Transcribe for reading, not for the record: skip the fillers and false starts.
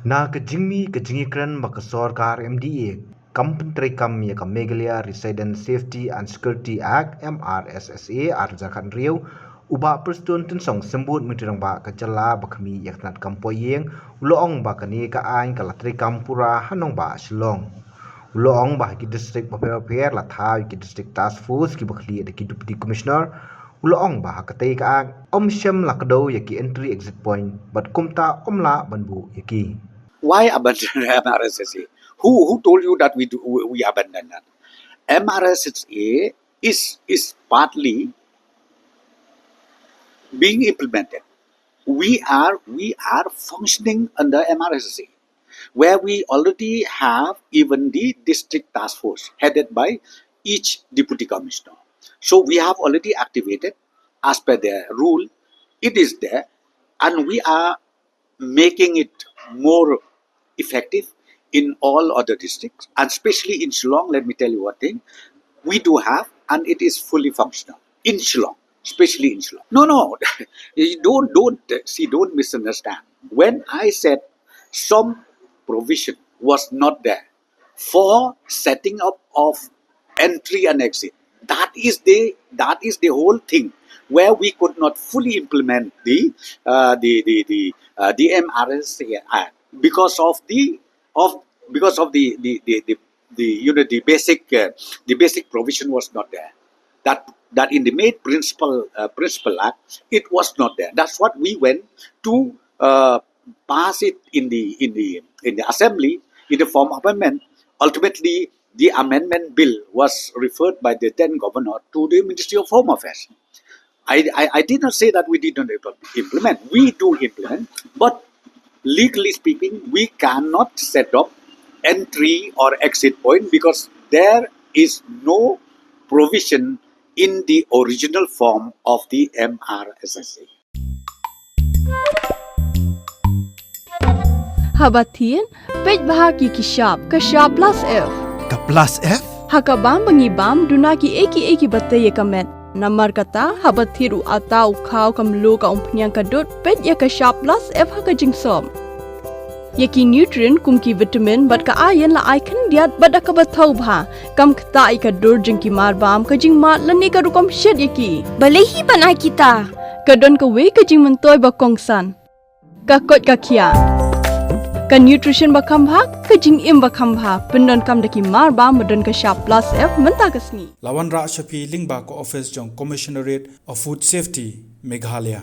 Na kejingmi kejingikran makasorkar MDA Kampung Treikam ya Meghalaya Resident Safety and Security Act MRSSA arjakan riau uba Prestone tensong sembut mitirang ba kajala bakmi yaknat kampoyeng uloong ba kani ka ain kala Treikam Pura hanong ba Shillong uloong ba ki district paper la tha ki district task force ki bakli de ki deputy commissioner uloong ba hakatai ka omshem lakdo ya ki entry exit point bat kumta omla banbu yaki. Why abandon MRSSA? Who told you that we abandon that? MRSSA is partly being implemented. We are functioning under MRSSA, where we already have even the district task force headed by each deputy commissioner. So we have already activated as per the rule. It is there, and we are making it more effective in all other districts, and especially in Shillong. Let me tell you one thing: we do have, and it is fully functional in Shillong, especially in Shillong. No, don't misunderstand. When I said some provision was not there for setting up of entry and exit, that is the whole thing where we could not fully implement the MRSSA Act because of the basic provision was not there. That in the main principal act it was not there. That's what we went to pass it in the assembly in the form of amendment. Ultimately, the amendment bill was referred by the then governor to the Ministry of Home Affairs. I did not say that we did not implement. We do implement, but legally speaking, we cannot set up entry or exit point because there is no provision in the original form of the MRSSA. Habatin, pej bahagi kishap, kashap plus F. Ka plus F? Hakabam bangibam dunaki eki batay kamet. Namar kata habathiru atau khau kamlu ka umpnyang kadut pej ya kashap plus F hakajingsom. Yaki nutrient kumki vitamin bat ka ayan la icon diat bat ka bathau bha kam kta ka dur jingki marbam ka jingma lani ka rukom shed yaki balehi banai kita kadon ka we ka jing mentoy ba kongsan ka kot ka khia ka nutrition ba khambha ka jing im ba khambha pendon kam daki marbam madon ka sharp plus F menta kasni Lawan Ra Shapi Lingba ko office jong Commissionerate of Food Safety Meghalaya